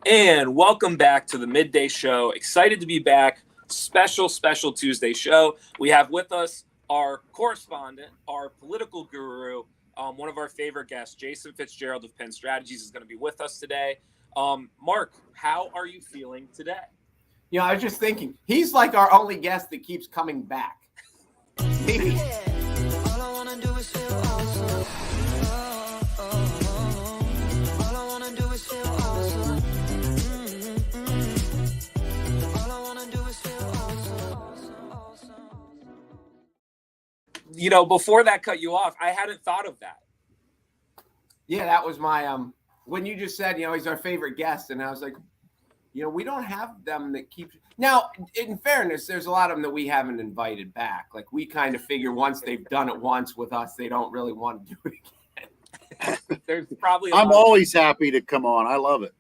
And welcome back to the Midday Show. Excited to be back. Special Tuesday show. We have with us our correspondent, our political guru, one of our favorite guests, Jason Fitzgerald of Penn Strategies, is going to be with us today. Mark, how are you feeling today? You know, I was just thinking, he's like our only guest that keeps coming back. Maybe. You know, before that cut you off, I hadn't thought of that. Yeah, that was my when you just said, you know, he's our favorite guest, and I was like, you know, we don't have them that keep. Now, in fairness, there's a lot of them that we haven't invited back. Like, we kind of figure once they've done it once with us, they don't really want to do it again. There's probably. I'm always happy to come on. I love it.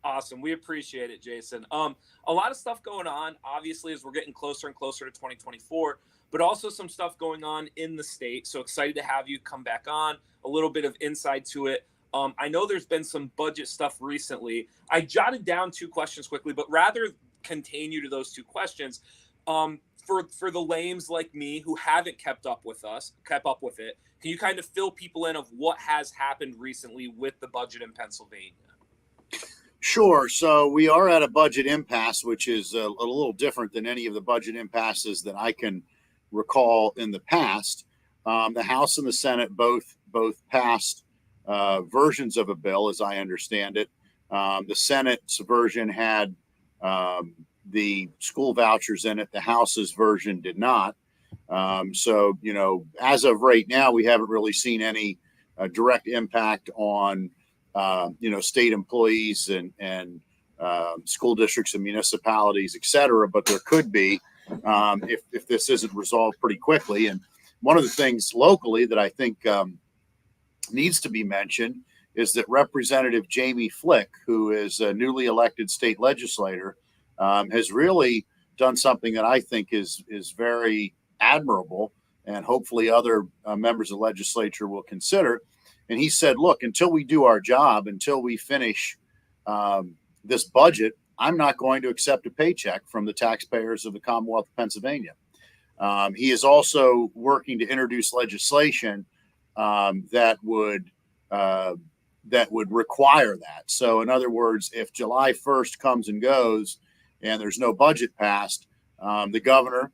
Awesome. We appreciate it, Jason. A lot of stuff going on, obviously, as we're getting closer and closer to 2024, but also some stuff going on in the state. So excited to have you come back on, a little bit of insight to it. I know there's been some budget stuff recently. I jotted down 2 questions quickly, but rather contain you to those 2 questions. For the lames like me who haven't kept up with it, can you kind of fill people in of what has happened recently with the budget in Pennsylvania? Sure. So we are at a budget impasse, which is a little different than any of the budget impasses that I can recall in the past. The House and the Senate both passed versions of a bill, as I understand it. The Senate's version had the school vouchers in it. The House's version did not. So, you know, as of right now, we haven't really seen any direct impact on state employees and school districts and municipalities, et cetera. But there could be if this isn't resolved pretty quickly. And one of the things locally that I think needs to be mentioned is that Representative Jamie Flick, who is a newly elected state legislator, has really done something that I think is very admirable, and hopefully other members of the legislature will consider. And he said, look, until we do our job, until we finish this budget, I'm not going to accept a paycheck from the taxpayers of the Commonwealth of Pennsylvania. He is also working to introduce legislation that would require that. So in other words, if July 1st comes and goes and there's no budget passed, the governor,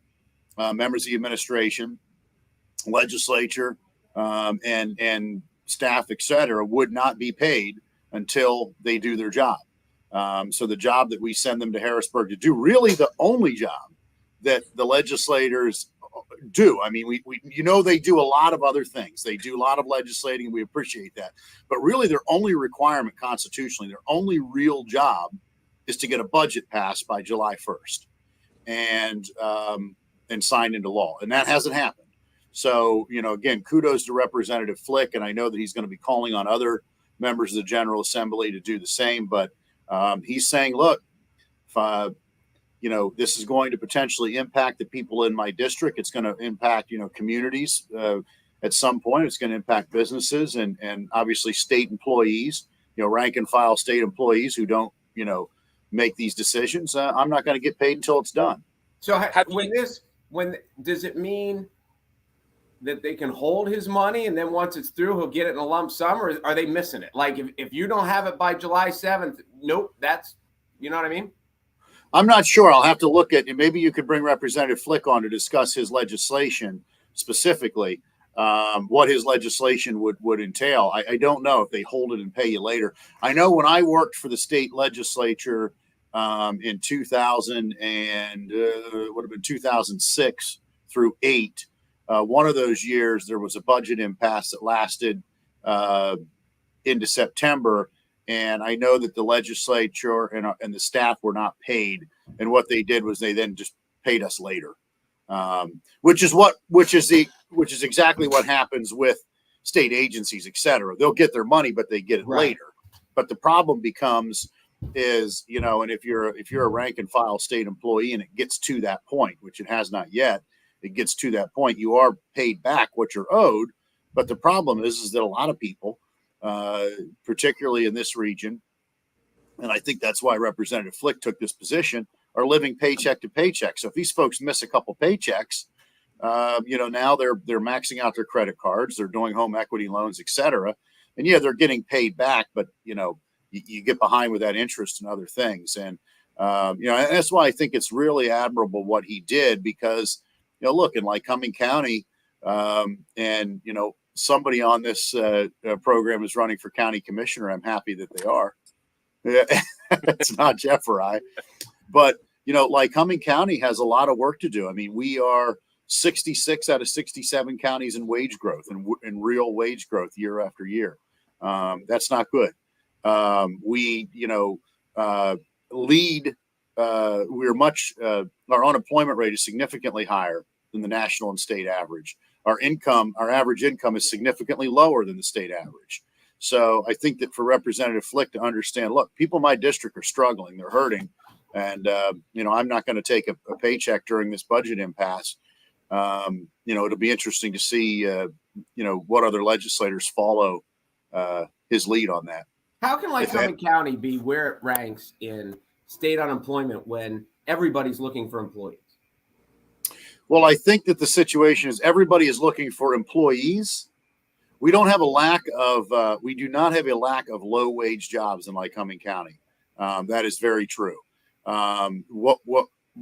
members of the administration, legislature, and staff, et cetera, would not be paid until they do their job. So the job that we send them to Harrisburg to do, really the only job that the legislators do. I mean, we they do a lot of other things. They do a lot of legislating, and we appreciate that. But really their only requirement constitutionally, their only real job is to get a budget passed by July 1st and signed into law. And that hasn't happened. So, you know, again, kudos to Representative Flick, and I know that he's going to be calling on other members of the General Assembly to do the same. But he's saying, look, if, this is going to potentially impact the people in my district. It's going to impact, communities at some point. It's going to impact businesses and obviously state employees, rank and file state employees who don't, make these decisions. I'm not going to get paid until it's done. So when does it mean that they can hold his money and then once it's through, he'll get it in a lump sum, or are they missing it? Like if you don't have it by July 7th, nope, that's, you know what I mean? I'm not sure. I'll have to look at it. Maybe you could bring Representative Flick on to discuss his legislation specifically, what his legislation would entail. I don't know if they hold it and pay you later. I know when I worked for the state legislature in 2000 and would have been 2006 through 8, one of those years there was a budget impasse that lasted into September. And I know that the legislature and the staff were not paid. And what they did was they then just paid us later, which is exactly what happens with state agencies, et cetera. They'll get their money, but they get it later. But the problem becomes is, and if you're a rank and file state employee and it gets to that point, which it has not yet, it gets to that point, you are paid back what you're owed. But the problem is that a lot of people, particularly in this region, and I think that's why Representative Flick took this position, are living paycheck to paycheck. So if these folks miss a couple paychecks, now they're maxing out their credit cards, they're doing home equity loans, et cetera. And yeah, they're getting paid back, but you get behind with that interest and other things. And that's why I think it's really admirable what he did, because look, in Lycoming County, somebody on this program is running for county commissioner. I'm happy that they are. It's not Jeff or I, but Lycoming County has a lot of work to do. I mean, we are 66 out of 67 counties in wage growth and in real wage growth year after year. That's not good. We lead. We're much. Our unemployment rate is significantly higher than the national and state average. Our average income is significantly lower than the state average. So I think that for Representative Flick to understand, look, people in my district are struggling, they're hurting, and I'm not going to take a paycheck during this budget impasse. It'll be interesting to see what other legislators follow his lead on that. How can Lycoming County be where it ranks in state unemployment when everybody's looking for employees? Well, I think that the situation is everybody is looking for employees. We don't have we do not have a lack of low wage jobs in Lycoming County. That is very true.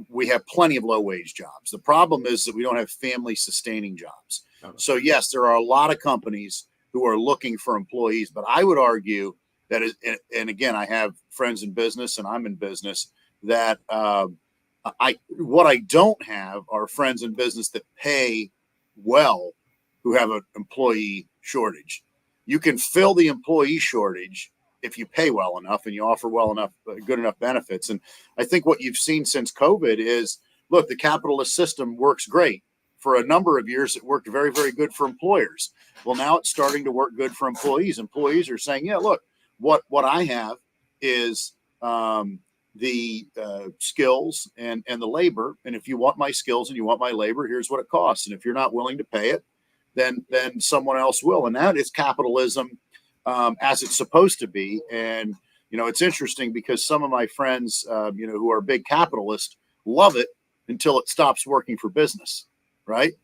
We have plenty of low wage jobs. The problem is that we don't have family sustaining jobs. Okay. So yes, there are a lot of companies who are looking for employees, but I would argue that and again, I have friends in business and I'm in business, that what I don't have are friends in business that pay well who have an employee shortage. You can fill the employee shortage if you pay well enough and you offer good enough benefits. And I think what you've seen since COVID is, look, the capitalist system works great. For a number of years, it worked very, very good for employers. Well, now it's starting to work good for employees. Employees are saying, yeah, look, what I have is the skills and the labor. And if you want my skills and you want my labor, here's what it costs. And if you're not willing to pay it, then someone else will. And that is capitalism as it's supposed to be. And, it's interesting because some of my friends, who are big capitalists love it until it stops working for business, right?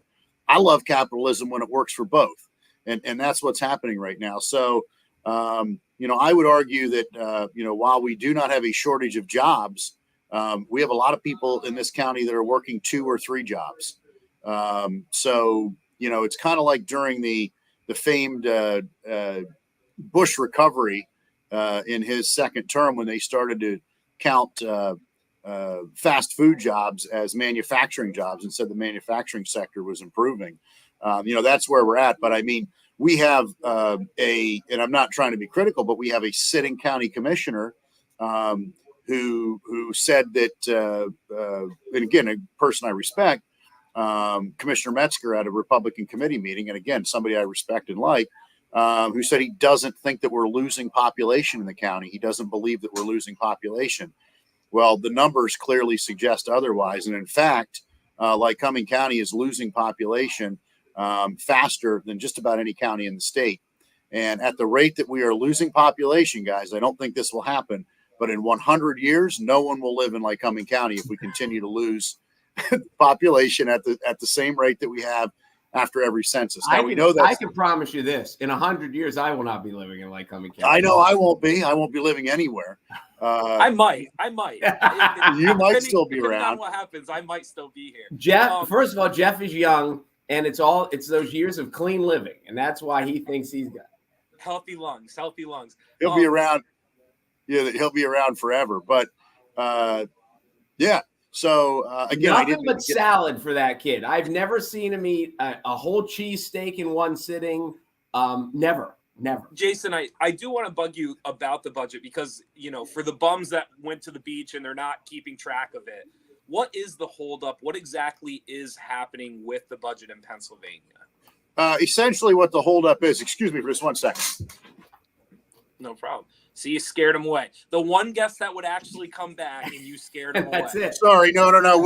I love capitalism when it works for both. And that's what's happening right now. So, I would argue that, while we do not have a shortage of jobs, we have a lot of people in this county that are working 2 or 3 jobs. So, it's kind of like during the famed Bush recovery in his second term, when they started to count fast food jobs as manufacturing jobs and said the manufacturing sector was improving. That's where we're at. But I mean, we have and I'm not trying to be critical, but we have a sitting county commissioner who said that, and again, a person I respect, Commissioner Metzger at a Republican committee meeting, and again, somebody I respect and like, who said he doesn't think that we're losing population in the county. He doesn't believe that we're losing population. Well, the numbers clearly suggest otherwise. And in fact, Lycoming County is losing population faster than just about any county in the state. And at the rate that we are losing population, guys, I don't think this will happen. But in 100 years, no one will live in Lycoming County if we continue to lose population at the same rate that we have after every census. Now, we know that I can promise you this: in 100 years, I will not be living in Lycoming County. I know I won't be. I won't be living anywhere. I might. You might still be around. On what happens, I might still be here. Jeff, first of all, Jeff is young, and it's those years of clean living, and that's why he thinks he's got healthy lungs. He'll be around. Yeah, he'll be around forever. But yeah. So again, nothing but salad for that kid. I've never seen him eat a whole cheese steak in one sitting. Never. Jason, I do want to bug you about the budget because, for the bums that went to the beach and they're not keeping track of it, what is the holdup? What exactly is happening with the budget in Pennsylvania? Essentially what the holdup is, excuse me for just 1 second. No problem. So you scared him away. The one guest that would actually come back and you scared him away. That's it. Sorry. No.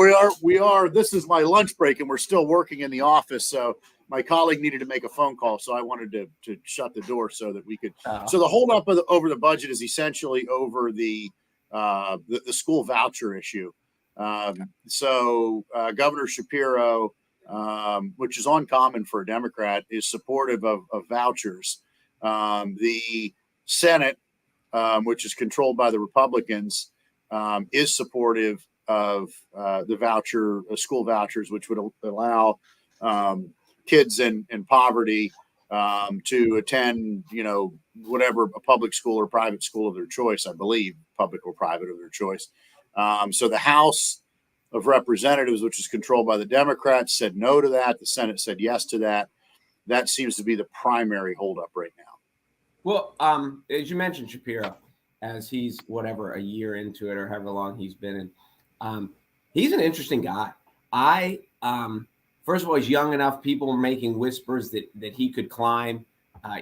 We are. This is my lunch break and we're still working in the office. So my colleague needed to make a phone call. So I wanted to shut the door so that we could. So the holdup over the budget is essentially over the the school voucher issue. So Governor Shapiro, which is uncommon for a Democrat, is supportive of vouchers. The Senate, which is controlled by the Republicans, is supportive of the school vouchers, which would allow kids in poverty to attend, whatever, a public school or private school of their choice, I believe, public or private of their choice. So the House of Representatives, which is controlled by the Democrats, said no to that. The Senate said yes to that. That seems to be the primary holdup right now. Well, as you mentioned, Shapiro, as he's a year into it or however long he's been in, he's an interesting guy. First of all, he's young enough. People are making whispers that he could climb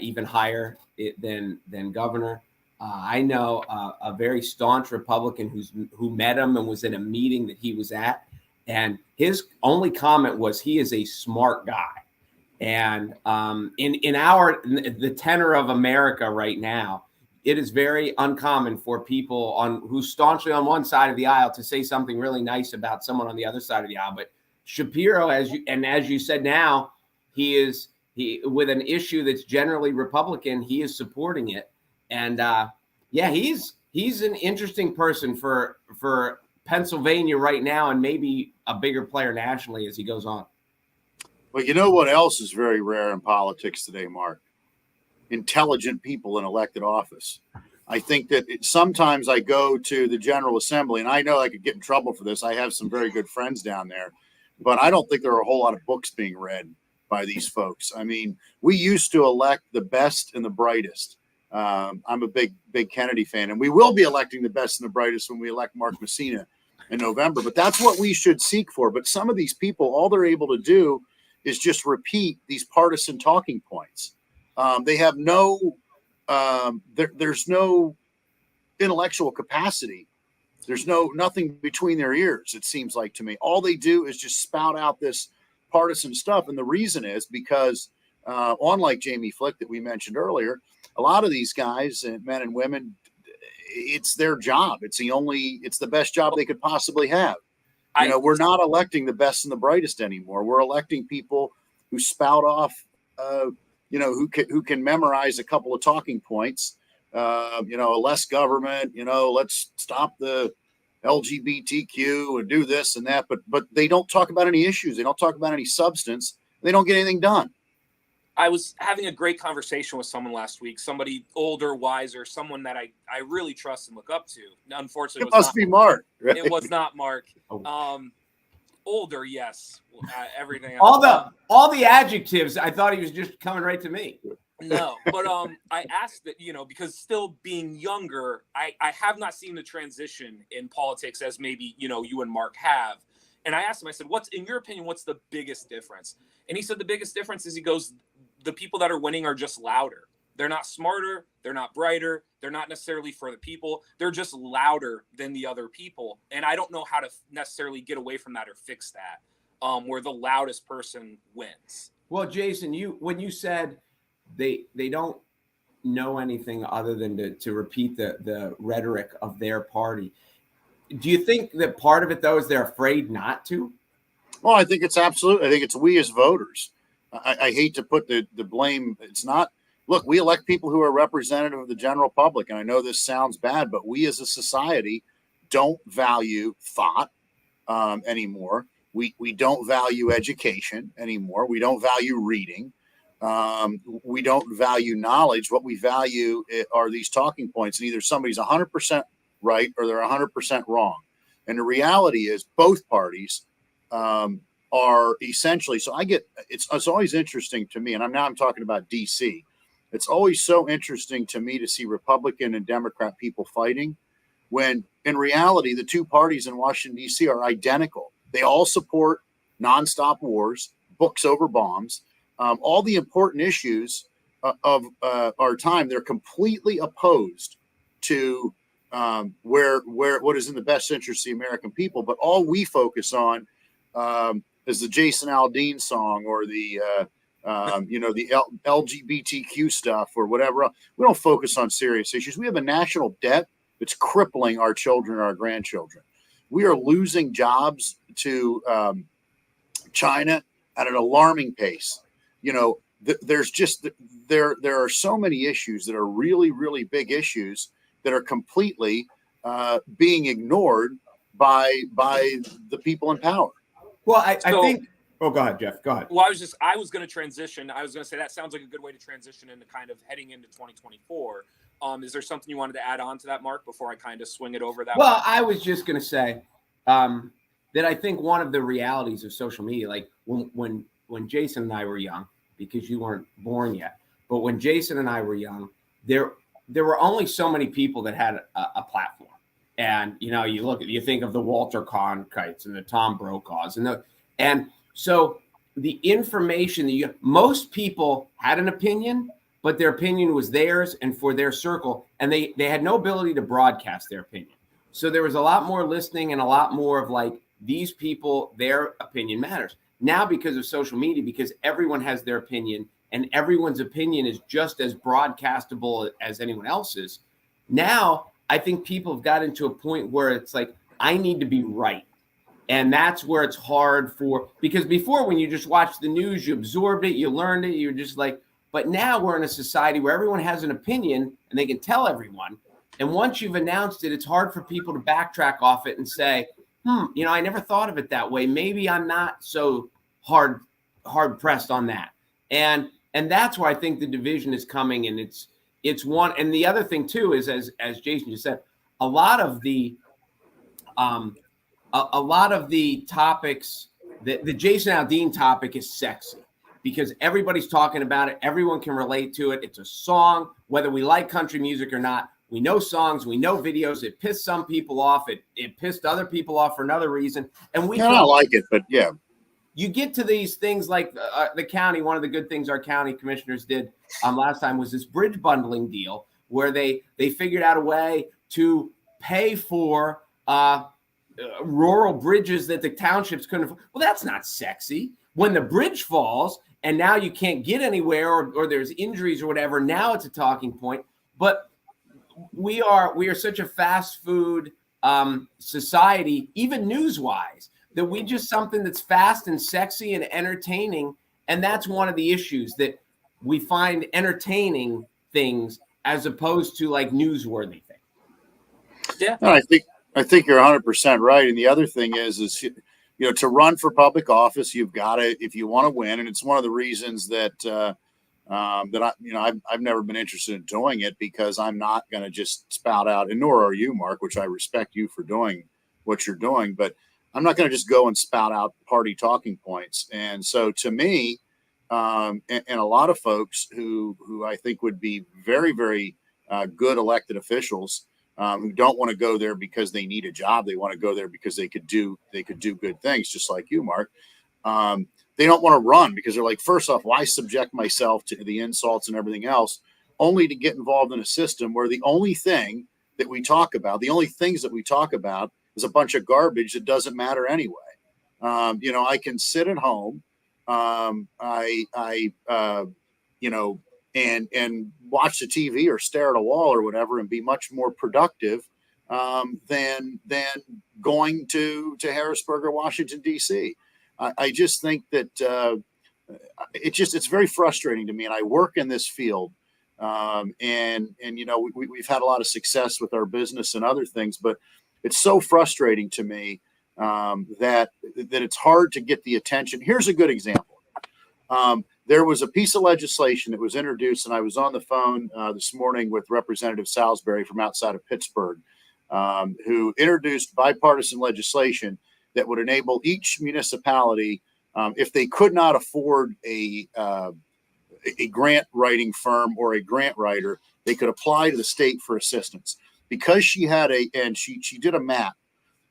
even higher than governor. I know a very staunch Republican who met him and was in a meeting that he was at, and his only comment was he is a smart guy. And in the tenor of America right now, it is very uncommon for people who's staunchly on one side of the aisle to say something really nice about someone on the other side of the aisle. But Shapiro, as you said, now he with an issue that's generally Republican, he is supporting it. And he's an interesting person for Pennsylvania right now, and maybe a bigger player nationally as he goes on. Well, you know what else is very rare in politics today, Mark? Intelligent people in elected office. I think that sometimes I go to the General Assembly, and I know I could get in trouble for this. I have some very good friends down there, but I don't think there are a whole lot of books being read by these folks. I mean, we used to elect the best and the brightest. I'm a big Kennedy fan, and we will be electing the best and the brightest when we elect Mark Messina in November. But that's what we should seek for. But some of these people, all they're able to do is just repeat these partisan talking points. They have there's no intellectual capacity. There's nothing between their ears, it seems like to me. All they do is just spout out this partisan stuff. And the reason is because, unlike Jamie Flick that we mentioned earlier, a lot of these guys, men and women, it's their job. It's the best job they could possibly have. We're not electing the best and the brightest anymore. We're electing people who spout off, who can memorize a couple of talking points, less government, let's stop the LGBTQ and do this and that. But they don't talk about any issues. They don't talk about any substance. They don't get anything done. I was having a great conversation with someone last week, somebody older, wiser, someone that I really trust and look up to. Unfortunately, it must be Mark. Right? It was not Mark. Older, yes. Everything. All the adjectives. I thought he was just coming right to me. No, but I asked that, because still being younger, I have not seen the transition in politics as maybe, you and Mark have. And I asked him, I said, in your opinion, what's the biggest difference? And he said the biggest difference is, he goes, the people that are winning are just louder. They're not smarter. They're not brighter. They're not necessarily for the people. They're just louder than the other people. And I don't know how to necessarily get away from that or fix that, where the loudest person wins. Well, Jason, when you said they don't know anything other than to repeat the rhetoric of their party, do you think that part of it, though, is they're afraid not to? Well, I think it's we as voters. I hate to put the blame. It's not. Look, we elect people who are representative of the general public. And I know this sounds bad, but we as a society don't value thought anymore. We don't value education anymore. We don't value reading. We don't value knowledge. What we value are these talking points. And either somebody's 100% right or they're 100% wrong. And the reality is both parties are essentially. So it's always interesting to me. And I'm talking about DC. It's always so interesting to me to see Republican and Democrat people fighting when in reality, the two parties in Washington, D.C. are identical. They all support nonstop wars, books over bombs, all the important issues of our time. They're completely opposed to what is in the best interest of the American people. But all we focus on is the Jason Aldean song or the LGBTQ stuff or whatever. We don't focus on serious issues. We have a national debt that's crippling our children and our grandchildren. We are losing jobs to China at an alarming pace. You know, there's just there are so many issues that are really, really big issues that are completely being ignored by the people in power. Well, I think. Oh, go ahead, Jeff. Go ahead. Well, I was going to transition. I was going to say that sounds like a good way to transition into kind of heading into 2024. Is there something you wanted to add on to that, Mark, before I kind of swing it over that way? Well, I was just going to say that I think one of the realities of social media, like when Jason and I were young, because you weren't born yet, but when Jason and I were young, there were only so many people that had a platform. And, you know, you think of the Walter Cronkite's and the Tom Brokaws and so the information that most people had an opinion, but their opinion was theirs and for their circle, and they had no ability to broadcast their opinion. So there was a lot more listening and a lot more of like, these people, their opinion matters. Now, because of social media, because everyone has their opinion and everyone's opinion is just as broadcastable as anyone else's, now I think people have got into a point where it's like, I need to be right. And that's where it's hard because before, when you just watched the news, you absorbed it, you learned it, you're just like, but now we're in a society where everyone has an opinion and they can tell everyone. And once you've announced it, it's hard for people to backtrack off it and say, you know, I never thought of it that way. Maybe I'm not so hard pressed on that. And that's where I think the division is coming. And it's one. And the other thing too is, as Jason just said, a lot of the topics, the Jason Aldean topic is sexy because everybody's talking about it. Everyone can relate to it. It's a song, whether we like country music or not. We know songs, we know videos. It pissed some people off. It pissed other people off for another reason. And we don't like it, but yeah. You get to these things like the county. One of the good things our county commissioners did last time was this bridge bundling deal where they figured out a way to pay for rural bridges that the townships couldn't afford. Well, that's not sexy. When the bridge falls and now you can't get anywhere or there's injuries or whatever, now it's a talking point. But we are such a fast food society, even news-wise, that we just something that's fast and sexy and entertaining. And that's one of the issues, that we find entertaining things as opposed to like newsworthy things. Yeah. No, I think you're 100% right. And the other thing is, you know, to run for public office, you've got to, if you want to win. And it's one of the reasons that I've never been interested in doing it, because I'm not going to just spout out, and nor are you, Mark, which I respect you for doing what you're doing, but I'm not going to just go and spout out party talking points. And so to me, and a lot of folks who I think would be very, very good elected officials, who don't want to go there because they need a job. They want to go there because they could do good things, just like you, Mark. They don't want to run because they're like, first off, why subject myself to the insults and everything else, only to get involved in a system where the only things that we talk about is a bunch of garbage that doesn't matter anyway. I can sit at home, and watch the TV or stare at a wall or whatever and be much more productive than going to Harrisburg or Washington, D.C. I just think that it's very frustrating to me. And I work in this field, and we've had a lot of success with our business and other things, but it's so frustrating to me that it's hard to get the attention. Here's a good example. There was a piece of legislation that was introduced, and I was on the phone this morning with Representative Salisbury from outside of Pittsburgh, who introduced bipartisan legislation that would enable each municipality, if they could not afford a grant writing firm or a grant writer, they could apply to the state for assistance. Because she did a map,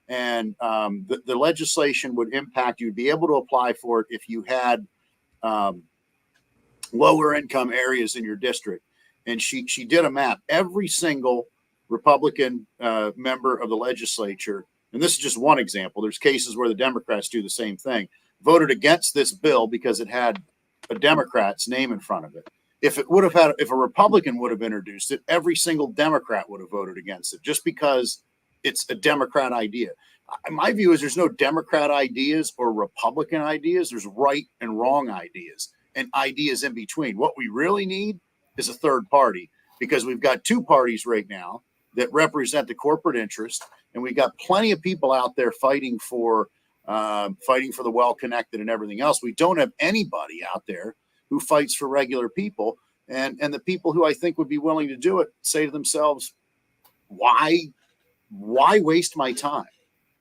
and the legislation would impact, you'd be able to apply for it if you had lower income areas in your district. And she did a map. Every single Republican member of the legislature, and this is just one example, there's cases where the Democrats do the same thing, voted against this bill because it had a Democrat's name in front of it. if a Republican would have introduced it, every single Democrat would have voted against it just because it's a Democrat idea. My view is there's no Democrat ideas or Republican ideas. There's right and wrong ideas and ideas in between. What we really need is a third party, because we've got two parties right now that represent the corporate interest, and we've got plenty of people out there fighting for the well-connected and everything else. We don't have anybody out there who fights for regular people, and the people who I think would be willing to do it say to themselves, why waste my time?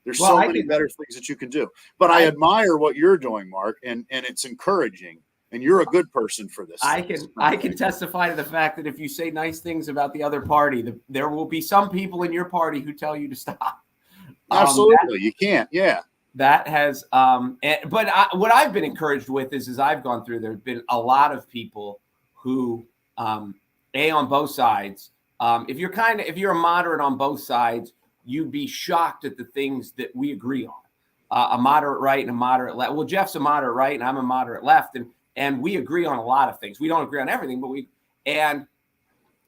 There's so many better things that you can do. But I admire what you're doing, Mark, and it's encouraging. And you're a good person for this. I can testify to the fact that if you say nice things about the other party, there will be some people in your party who tell you to stop. Absolutely, you can't. Yeah, that has. What I've been encouraged with is, as I've gone through, there's been a lot of people who, on both sides. If you're a moderate on both sides, you'd be shocked at the things that we agree on. A moderate right and a moderate left. Well, Jeff's a moderate right, and I'm a moderate left, and we agree on a lot of things. We don't agree on everything,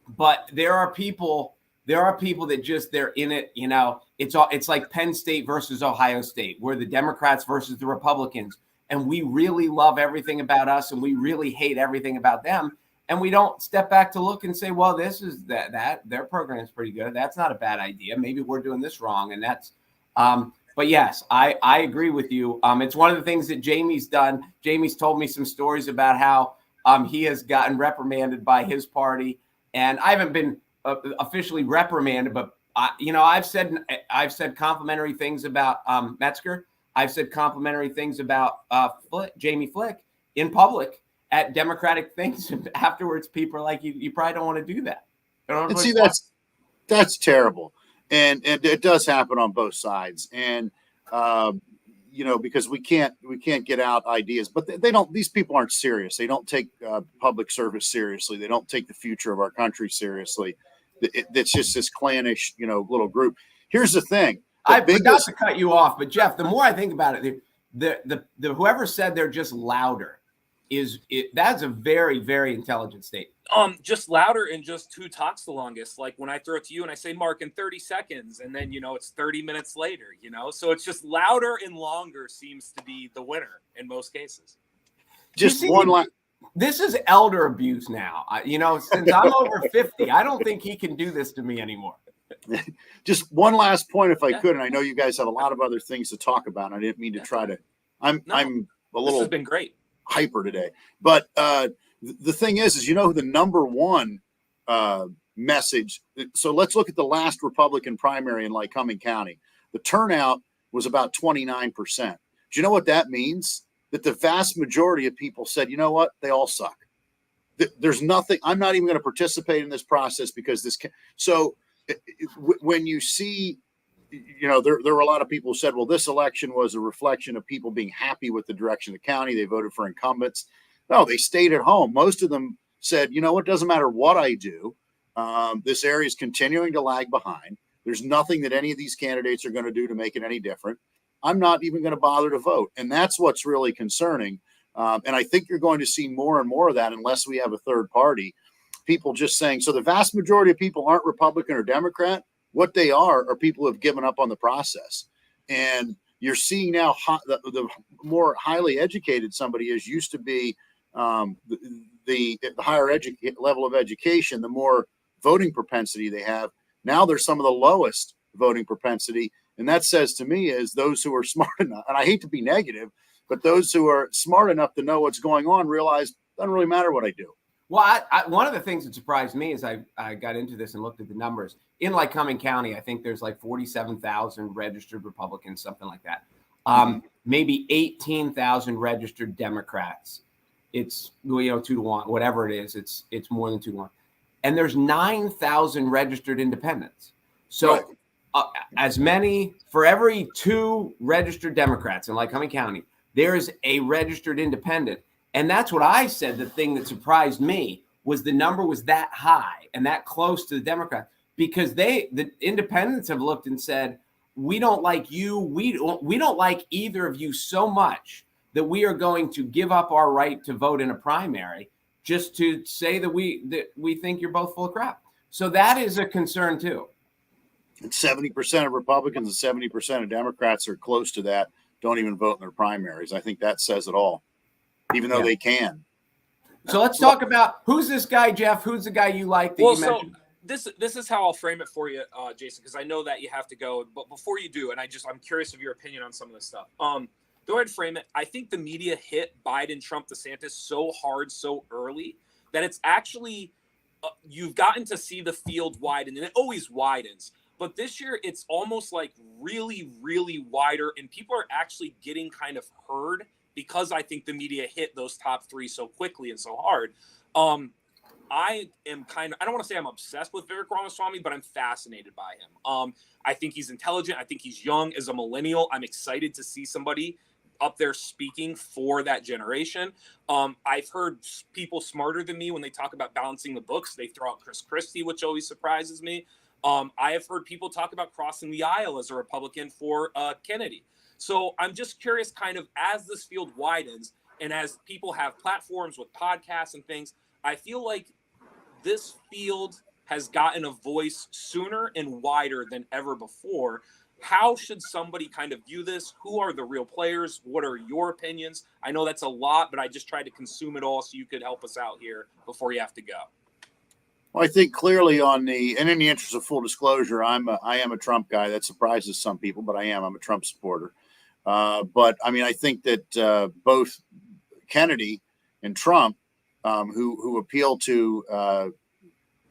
but there are people that just, they're in it. You know, it's like Penn State versus Ohio State. We're the Democrats versus the Republicans, and we really love everything about us, and we really hate everything about them. And we don't step back to look and say, well, this is that their program is pretty good. That's not a bad idea. Maybe we're doing this wrong, and that's. But yes, I agree with you. It's one of the things that Jamie's done. Jamie's told me some stories about how he has gotten reprimanded by his party, and I haven't been officially reprimanded, but I've said complimentary things about Metzger. I've said complimentary things about Jamie Flick in public at Democratic things, and afterwards people are like, you probably don't want to do that. And see, that's terrible. And it does happen on both sides. And, because we can't get out ideas, but these people aren't serious. They don't take public service seriously. They don't take the future of our country seriously. It's just this clannish, little group. Here's the thing. I forgot to cut you off, but Jeff, the more I think about it, the whoever said they're just louder that's a very, very intelligent statement. Just louder and just who talks the longest. Like when I throw it to you and I say, Mark, in 30 seconds, and then, it's 30 minutes later, so it's just louder and longer seems to be the winner in most cases. This is elder abuse now. Since I'm over 50, I don't think he can do this to me anymore. Just one last point, if I could, and I know you guys have a lot of other things to talk about. And I didn't mean to try to, I'm a little, this has been great. Hyper today, but the thing is who the number one message. So let's look at the last Republican primary in Lycoming County. The turnout was about 29%. Do you know what that means? That the vast majority of people said, you know what, they all suck. There's nothing. I'm not even going to participate in this process because this. When you see. There were a lot of people who said, well, this election was a reflection of people being happy with the direction of the county. They voted for incumbents. No, they stayed at home. Most of them said, it doesn't matter what I do. This area is continuing to lag behind. There's nothing that any of these candidates are going to do to make it any different. I'm not even going to bother to vote. And that's what's really concerning. And I think you're going to see more and more of that unless we have a third party. People just saying, so the vast majority of people aren't Republican or Democrat. What they are people who have given up on the process. And you're seeing now the more highly educated somebody is used to be the higher level of education, the more voting propensity they have. Now they're some of the lowest voting propensity. And that says to me is those who are smart enough, and I hate to be negative, but those who are smart enough to know what's going on realize it doesn't really matter what I do. Well, one of the things that surprised me as I got into this and looked at the numbers in Lycoming County, I think there's like 47,000 registered Republicans, something like that. Maybe 18,000 registered Democrats. It's 2-1, whatever it is. It's more than 2-1, and there's 9,000 registered independents. So as many for every 2 registered Democrats in Lycoming County, there is a registered independent. And that's what I said. The thing that surprised me was the number was that high and that close to the Democrats, because the independents have looked and said, we don't like you. We don't like either of you so much that we are going to give up our right to vote in a primary just to say that we think you're both full of crap. So that is a concern too. And 70% of Republicans and 70% of Democrats are close to that, don't even vote in their primaries. I think that says it all, even though they can. So let's talk about who's this guy, Jeff? Who's the guy you like that you mentioned? This is how I'll frame it for you, Jason, because I know that you have to go. But before you do, and I'm curious of your opinion on some of this stuff. The way I'd frame it, I think the media hit Biden, Trump, DeSantis so hard so early that it's actually you've gotten to see the field widen, and it always widens. But this year, it's almost like really, really wider, and people are actually getting kind of heard because I think the media hit those top three so quickly and so hard. I am I don't want to say I'm obsessed with Vivek Ramaswamy, but I'm fascinated by him. I think he's intelligent. I think he's young. As a millennial, I'm excited to see somebody up there speaking for that generation. I've heard people smarter than me when they talk about balancing the books. They throw out Chris Christie, which always surprises me. I have heard people talk about crossing the aisle as a Republican for Kennedy. So I'm just curious, kind of as this field widens and as people have platforms with podcasts and things, I feel like this field has gotten a voice sooner and wider than ever before. How should somebody kind of view this? Who are the real players? What are your opinions? I know that's a lot, but I just tried to consume it all so you could help us out here before you have to go. Well, I think clearly and in the interest of full disclosure, I am a Trump guy. That surprises some people, but I'm a Trump supporter. But I mean, I think that both Kennedy and Trump, who appeal to,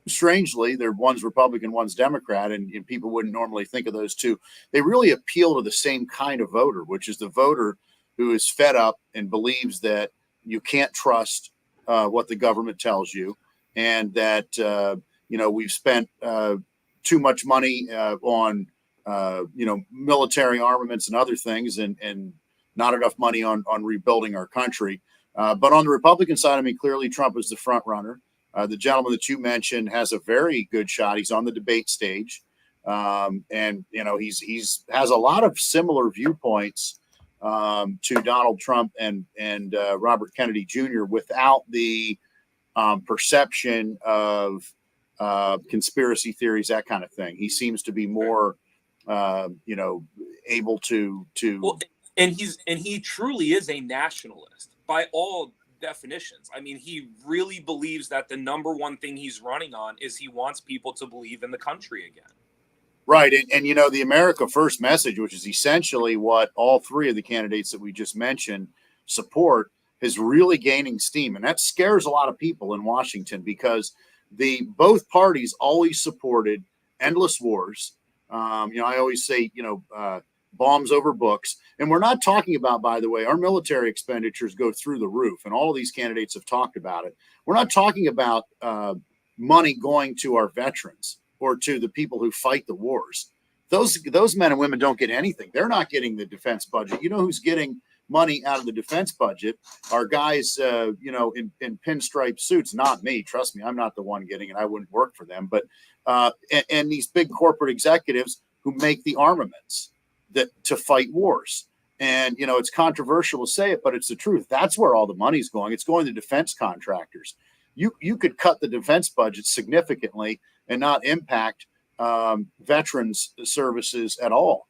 strangely, they're one's Republican, one's Democrat, and people wouldn't normally think of those two. They really appeal to the same kind of voter, which is the voter who is fed up and believes that you can't trust what the government tells you, and that we've spent too much money on military armaments and other things, and not enough money on rebuilding our country. But on the Republican side, I mean, clearly Trump is the front runner. The gentleman that you mentioned has a very good shot. He's on the debate stage, and he's has a lot of similar viewpoints to Donald Trump and Robert Kennedy Jr. without the perception of conspiracy theories, that kind of thing. He seems to be more, able to. Well, and he truly is a nationalist by all definitions. I mean, he really believes that the number one thing he's running on is he wants people to believe in the country again. Right. And the America First message, which is essentially what all three of the candidates that we just mentioned support, is really gaining steam. And that scares a lot of people in Washington because both parties always supported endless wars. I always say, bombs over books. And we're not talking about, by the way, our military expenditures go through the roof, and all of these candidates have talked about it. We're not talking about money going to our veterans or to the people who fight the wars. Those men and women don't get anything. They're not getting the defense budget. You know who's getting money out of the defense budget are guys, in pinstripe suits. Not me. Trust me, I'm not the one getting it. I wouldn't work for them. But and these big corporate executives who make the armaments to fight wars. And, it's controversial to say it, but it's the truth. That's where all the money's going. It's going to defense contractors. You could cut the defense budget significantly and not impact veterans services at all.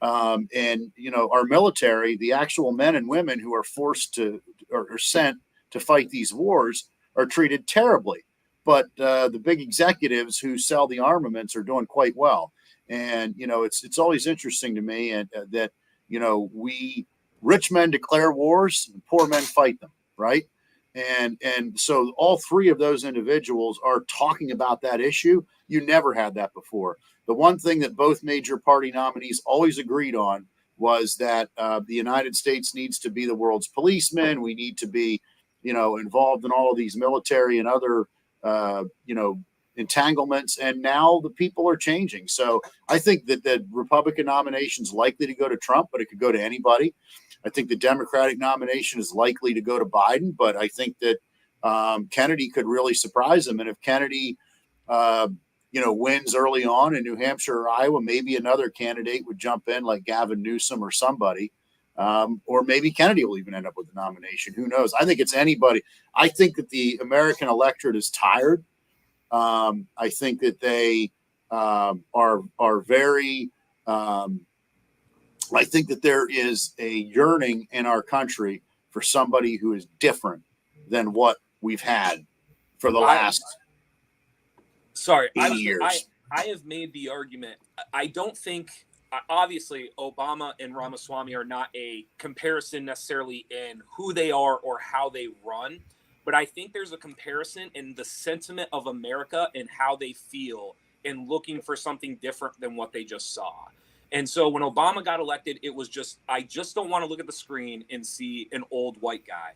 And our military, the actual men and women who are forced to or sent to fight these wars are treated terribly. But the big executives who sell the armaments are doing quite well. And, it's always interesting to me that, we rich men declare wars and poor men fight them. Right. And so all three of those individuals are talking about that issue. You never had that before. The one thing that both major party nominees always agreed on was that the United States needs to be the world's policeman. We need to be, involved in all of these military and other, entanglements. And now the people are changing. So I think that the Republican nomination is likely to go to Trump, but it could go to anybody. I think the Democratic nomination is likely to go to Biden, but I think that Kennedy could really surprise him. And if Kennedy, wins early on in New Hampshire or Iowa, maybe another candidate would jump in like Gavin Newsom or somebody. or maybe Kennedy will even end up with the nomination. Who knows? I think it's anybody. I think that the American electorate is tired. I think that they are very. I think that there is a yearning in our country for somebody who is different than what we've had for the last 80 years. I have made the argument. I don't think, obviously, Obama and Ramaswamy are not a comparison necessarily in who they are or how they run, but I think there's a comparison in the sentiment of America and how they feel in looking for something different than what they just saw. And so when Obama got elected, it was just, I just don't want to look at the screen and see an old white guy.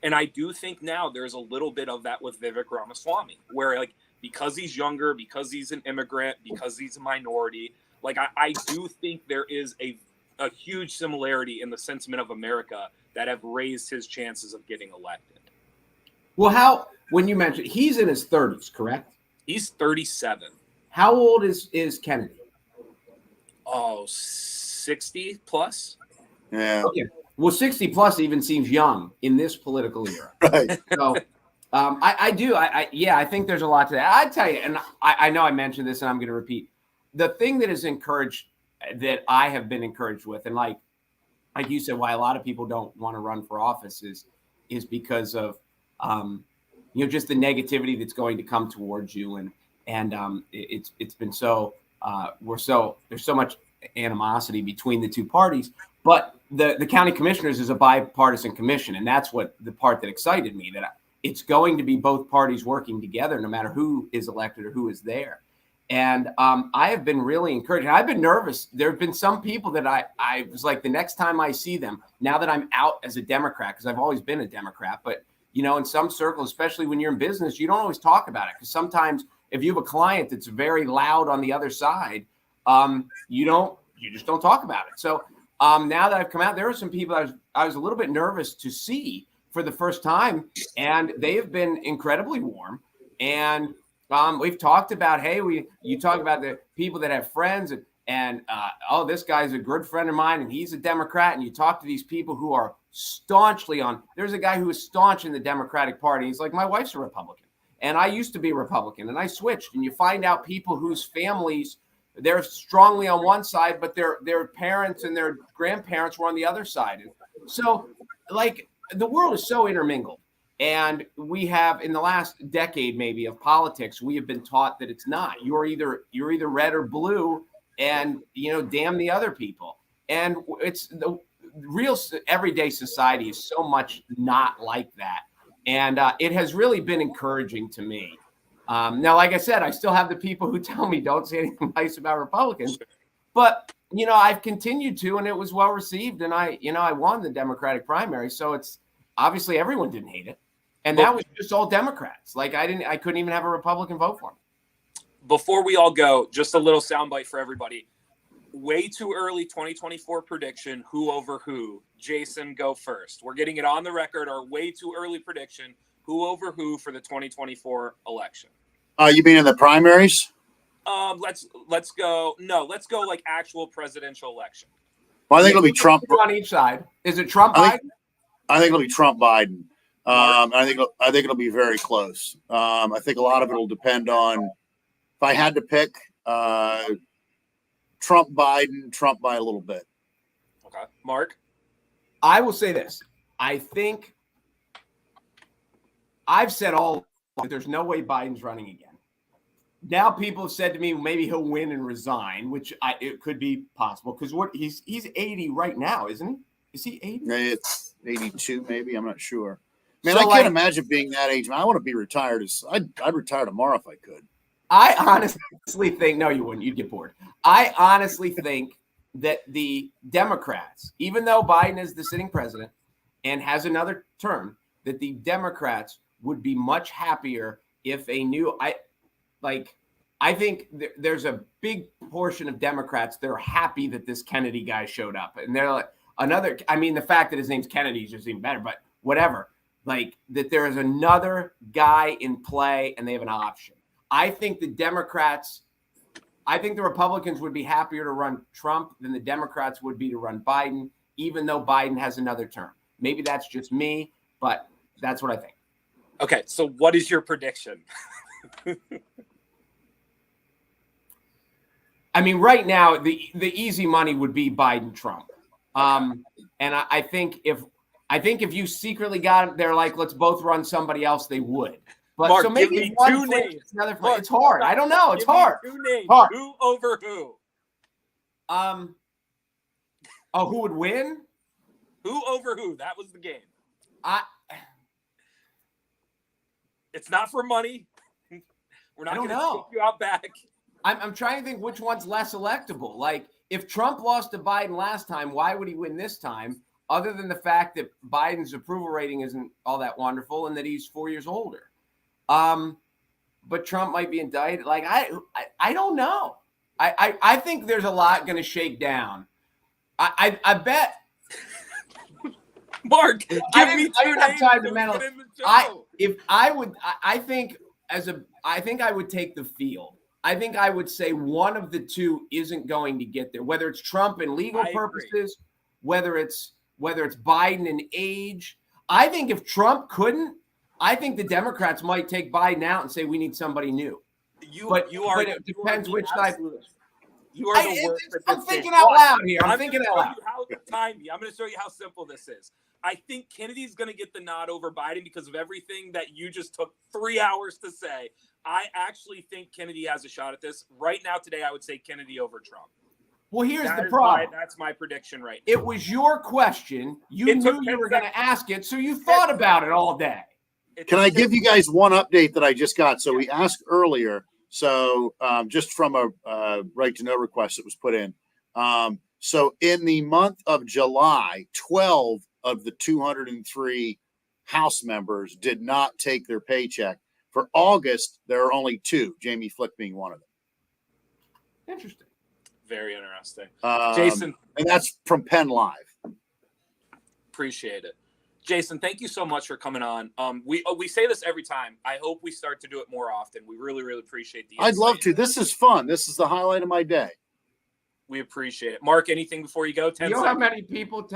And I do think now there's a little bit of that with Vivek Ramaswamy, where like, because he's younger, because he's an immigrant, because he's a minority, like I do think there is a huge similarity in the sentiment of America that have raised his chances of getting elected. Well, when you mentioned he's in his 30s, correct? He's 37. How old is Kennedy? Oh, 60 plus. Yeah. Okay. Well, 60 plus even seems young in this political era. Right. So I do. I think there's a lot to that. I tell you, and I know I mentioned this and I'm going to repeat. The thing that is encouraged, that I have been encouraged with, and like you said, why a lot of people don't want to run for office is because of, just the negativity that's going to come towards you. And it's been so, there's so much animosity between the two parties, but the county commissioners is a bipartisan commission. And that's what the part that excited me, that it's going to be both parties working together, no matter who is elected or who is there. And I have been really encouraged. I've been nervous. There have been some people that I was like, the next time I see them, now that I'm out as a Democrat, because I've always been a Democrat, but in some circles, especially when you're in business, you don't always talk about it, because sometimes if you have a client that's very loud on the other side, you just don't talk about it. So now that I've come out, there are some people I was a little bit nervous to see for the first time, and they have been incredibly warm. And we've talked about, you talk about the people that have friends and this guy's a good friend of mine and he's a Democrat. And you talk to these people who are staunchly there's a guy who is staunch in the Democratic Party. He's like, my wife's a Republican and I used to be a Republican and I switched. And you find out people whose families, they're strongly on one side, but their parents and their grandparents were on the other side. And so like the world is so intermingled. And we have, in the last decade maybe of politics, we have been taught that it's not. You're either red or blue, and damn the other people. And it's the real everyday society is so much not like that. And it has really been encouraging to me. Now, like I said, I still have the people who tell me don't say anything nice about Republicans, but I've continued to, and it was well received, and I won the Democratic primary, so it's obviously everyone didn't hate it. And that was just all Democrats. Like I couldn't even have a Republican vote for him. Before we all go, just a little soundbite for everybody. Way too early 2024 prediction, who over who. Jason, go first. We're getting it on the record, our way too early prediction, who over who for the 2024 election. You mean in the primaries? Let's go. No, let's go like actual presidential election. Well, I think it'll be Trump on each side. Is it Trump Biden? I think it'll be Trump Biden. I think it'll be very close. I think a lot of it will depend on, if I had to pick, Trump Biden by a little bit. Okay, Mark. I will say this. I think I've said there's no way Biden's running again. Now people have said to me, maybe he'll win and resign, which it could be possible, because he's 80 right now, isn't he? Is he 80? It's 82, maybe. I'm not sure. Man, so I can't imagine being that age. Man, I want to be retired. I'd retire tomorrow if I could. I honestly think, no, you wouldn't. You'd get bored. I honestly think that the Democrats, even though Biden is the sitting president and has another term, that the Democrats would be much happier if I think there's a big portion of Democrats that are happy that this Kennedy guy showed up. And they're like, the fact that his name's Kennedy is just even better, but whatever. Like that there is another guy in play and they have an option. I think the Republicans would be happier to run Trump than the Democrats would be to run Biden. even though Biden has another term. Maybe that's just me, but that's what I think. Okay, so what is your prediction? I mean, right now, the easy money would be Biden Trump. And I think if you secretly got it, they're like, let's both run somebody else, they would. But Mark, so maybe give me one two flips, names. another flips. Mark, It's hard. I don't know. It's give me hard. two names. Hard. Who over who? Who would win? Who over who? That was the game. It's not for money. We're not going to take you out back. I'm trying to think which one's less electable. Like, if Trump lost to Biden last time, why would he win this time? Other than the fact that Biden's approval rating isn't all that wonderful and that he's 4 years older. But Trump might be indicted. Like, I don't know. I think there's a lot going to shake down. I bet. Mark, give me two names. I think I would take the field. I think I would say one of the two isn't going to get there, whether it's Trump in legal purposes, whether it's Biden in age. I think if Trump couldn't, I think the Democrats might take Biden out and say we need somebody new. But it depends which type. You are the worst. I'm thinking out loud here. I'm thinking out loud. I'm going to show you how simple this is. I think Kennedy's going to get the nod over Biden because of everything that you just took 3 hours to say. I actually think Kennedy has a shot at this. Right now, today, I would say Kennedy over Trump. Well, here's the problem. That's my prediction right now. It was your question. You knew you were going to ask it, so you thought about it all day. Can I give you guys one update that I just got? So we asked earlier. So just from a right to know request that was put in. So in the month of July, 12 of the 203 House members did not take their paycheck. For August, there are only 2, Jamie Flick being one of them. Interesting. Very interesting. Jason. And that's from Penn Live. Appreciate it. Jason, thank you so much for coming on. We say this every time. I hope we start to do it more often. We really, really appreciate the insight. I'd love to. This is fun. This is the highlight of my day. We appreciate it. Mark, anything before you go? 10 you know seconds. How many people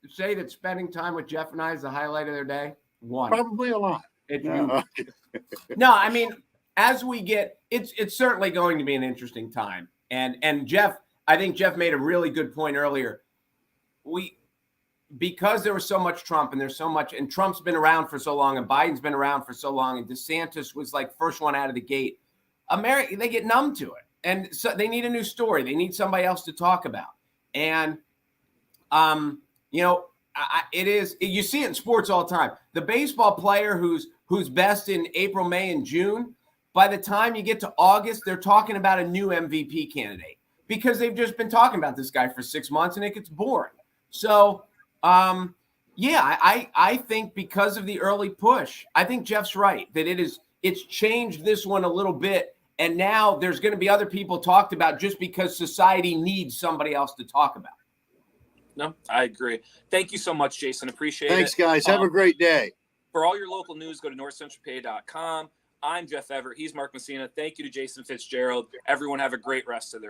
say that spending time with Jeff and I is the highlight of their day? One. Probably a lot. No, I mean, as we get, it's certainly going to be an interesting time. And Jeff, I think Jeff made a really good point earlier. Because there was so much Trump and there's so much, and Trump's been around for so long and Biden's been around for so long and DeSantis was like first one out of the gate. America, they get numb to it. And so they need a new story. They need somebody else to talk about. And, you see it in sports all the time. The baseball player who's best in April, May, and June, by the time you get to August, they're talking about a new MVP candidate because they've just been talking about this guy for 6 months and it gets boring. So, I think because of the early push, I think Jeff's right that it's changed this one a little bit. And now there's going to be other people talked about just because society needs somebody else to talk about. No, I agree. Thank you so much, Jason. Appreciate it. Thanks, guys. Have a great day. For all your local news, go to NorthcentralPa.com. I'm Jeff Everett. He's Mark Messina. Thank you to Jason Fitzgerald. Everyone have a great rest of their